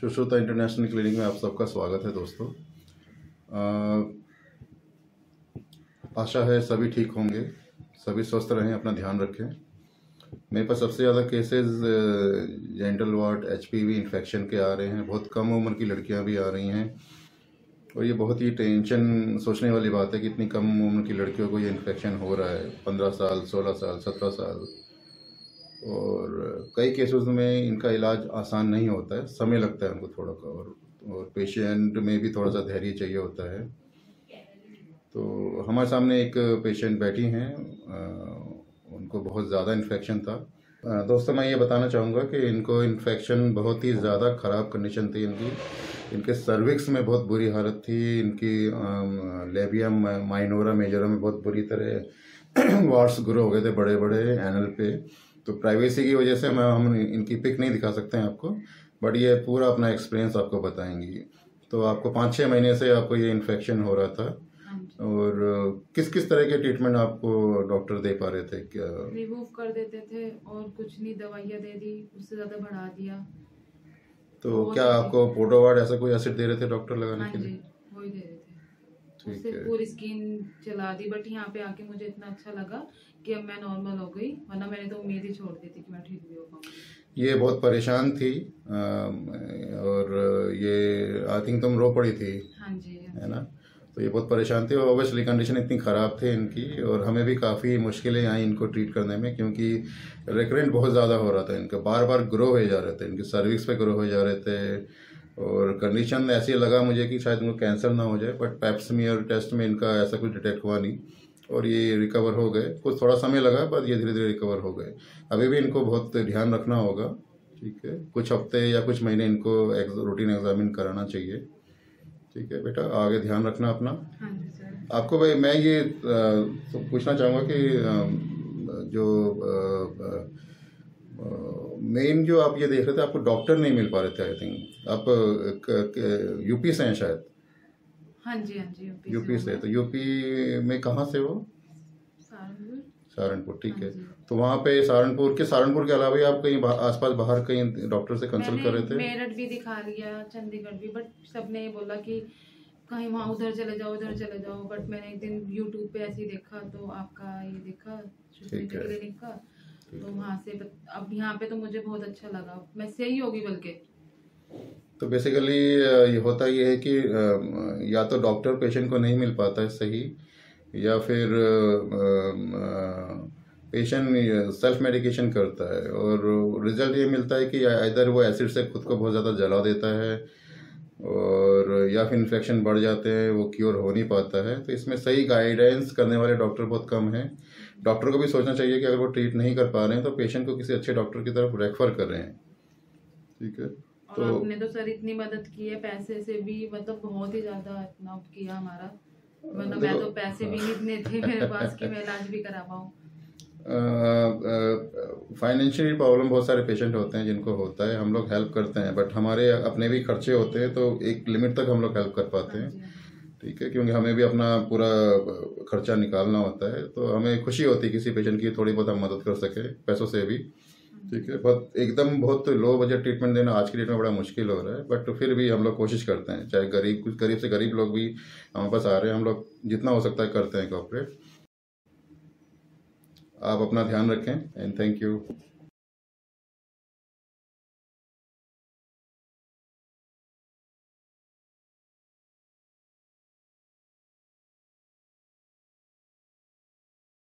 Sushruta international clinic में आप सबका स्वागत है दोस्तों। आशा है सभी ठीक होंगे, सभी स्वस्थ रहें, अपना ध्यान रखें। मेरे पास सबसे ज़्यादा cases gentle ward HPV infection के आ रहे हैं। बहुत कम उम्र की लड़कियां भी आ रही हैं और ये बहुत ही टेंशन सोचने वाली बात है कि इतनी कम उम्र की लड़कियों को ये इन्फेक्शन हो रहा है। 15 साल, 16 साल, 17 साल। और कई केसेस में इनका इलाज आसान नहीं होता है, समय लगता है उनको थोड़ा का, और पेशेंट में भी थोड़ा सा धैर्य चाहिए होता है। तो हमारे सामने एक पेशेंट बैठी हैं, उनको बहुत ज़्यादा इन्फेक्शन था। दोस्तों मैं ये बताना चाहूँगा कि इनको इन्फेक्शन बहुत ही ज़्यादा ख़राब कंडीशन थी इनके सर्विक्स में बहुत बुरी हालत थी। इनकी लेबियम माइनोरा मेजोरा में बहुत बुरी तरह वार्ड्स ग्रो हो गए थे, बड़े बड़े एनल पे। तो प्राइवेसी की वजह से हम इनकी पिक नहीं दिखा सकते हैं आपको, बट ये पूरा अपना एक्सपीरियंस आपको बताएंगी। तो आपको 5-6 महीने से आपको ये इन्फेक्शन हो रहा था, और किस किस तरह के ट्रीटमेंट आपको डॉक्टर दे पा रहे थे? क्या रिमूव कर देते थे और कुछ नहीं, दवाइयाँ दे दी, उससे ज़्यादा बढ़ा दिया। तो क्या आपको पोटोवार्ड ऐसा कोई एसिड दे रहे थे डॉक्टर लगाने के लिए? वही दे रहे थे। उससे पूरी स्किन चला दी, बट यहाँ पे आके मुझे इतना अच्छा लगा कि अब मैं नॉर्मल हो गई, वरना मैंने तो उम्मीद ही छोड़ दी थी कि मैं ठीक भी हो पाऊंगी। ये बहुत परेशान थी और ये आई थिंक तुम रो पड़ी थी। हाँ जी, है ना? तो ये बहुत परेशान थी और ऑब्वियसली कंडीशन इतनी ख़राब थी इनकी, और हमें भी काफ़ी मुश्किलें आई इनको ट्रीट करने में, क्योंकि रिकरेंट बहुत ज़्यादा हो रहा था इनका, बार बार ग्रो हो जा रहे थे, इनके सर्विक्स पे ग्रो हो जा रहे थे। और कंडीशन ऐसी लगा मुझे कि शायद इनको कैंसर ना हो जाए, बट पेप्समियर टेस्ट में इनका ऐसा कुछ डिटेक्ट हुआ नहीं और ये रिकवर हो गए। कुछ थोड़ा समय लगा पर ये धीरे धीरे रिकवर हो गए। अभी भी इनको बहुत ध्यान रखना होगा, ठीक है? कुछ हफ्ते या कुछ महीने इनको रूटीन एग्जामिन कराना चाहिए, ठीक है बेटा? आगे ध्यान रखना अपना। हाँ जी सर। आपको भाई मैं ये तो पूछना चाहूँगा कि जो मेन जो आप ये देख रहे थे, आपको डॉक्टर नहीं मिल पा रहे थे। आई थिंक आप यूपी से हैं शायद। हाँ जी, हाँ जी, यूपी से। तो यूपी में कहाँ से हो? सहारनपुर, ठीक है। तो वहाँ पे सहारनपुर के अलावा आप कहीं आसपास बाहर कहीं डॉक्टर से कंसल्ट कर रहे थे? मेरठ भी दिखा लिया, चंडीगढ़ भी, बट सबने ये बोला कि कहीं वहाँ उधर चले जाओ। बट मैंने एक दिन यूट्यूब पे ऐसे ही देखा, तो आपका ये देखा क्लिनिक का, तो वहाँ से अब यहाँ पे तो मुझे बहुत अच्छा लगा, मैं सही होगी बल्कि। तो बेसिकली ये होता ये है कि या तो डॉक्टर पेशेंट को नहीं मिल पाता है सही, या फिर पेशेंट सेल्फ मेडिकेशन करता है, और रिजल्ट ये मिलता है कि इधर वो एसिड से खुद को बहुत ज़्यादा जला देता है, और या फिर इन्फेक्शन बढ़ जाते हैं, वो क्योर हो नहीं पाता है। तो इसमें सही गाइडेंस करने वाले डॉक्टर बहुत कम हैं। डॉक्टर को भी सोचना चाहिए कि अगर वो ट्रीट नहीं कर पा रहे हैं तो पेशेंट को किसी अच्छे डॉक्टर की तरफ रेफर कर रहे हैं, ठीक है? तो आपने तो सर इतनी मदद की है, पैसे से भी, मतलब बहुत ही ज़्यादा इतना किया हमारा, वरना मैं तो पैसे भी नहीं इतने थे मेरे पास कि मैं इलाज भी करा पाऊँ। फाइनेंशियल प्रॉब्लम बहुत सारे पेशेंट होते हैं जिनको होता है, हम लोग हेल्प करते हैं, बट हमारे अपने भी खर्चे होते हैं, तो एक लिमिट तक हम लोग हेल्प कर पाते हैं, ठीक है? क्योंकि हमें भी अपना पूरा खर्चा निकालना होता है। तो हमें खुशी होती है किसी पेशेंट की थोड़ी बहुत हम मदद कर सके पैसों से भी, ठीक है? बहुत लो बजट ट्रीटमेंट देना आज की डेट में बड़ा मुश्किल हो रहा है, बट फिर भी हम लोग कोशिश करते हैं। चाहे कुछ गरीब से गरीब लोग भी हमारे पास आ रहे हैं, हम लोग जितना हो सकता है करते हैं कोऑपरेट। आप अपना ध्यान रखें एंड थैंक यू।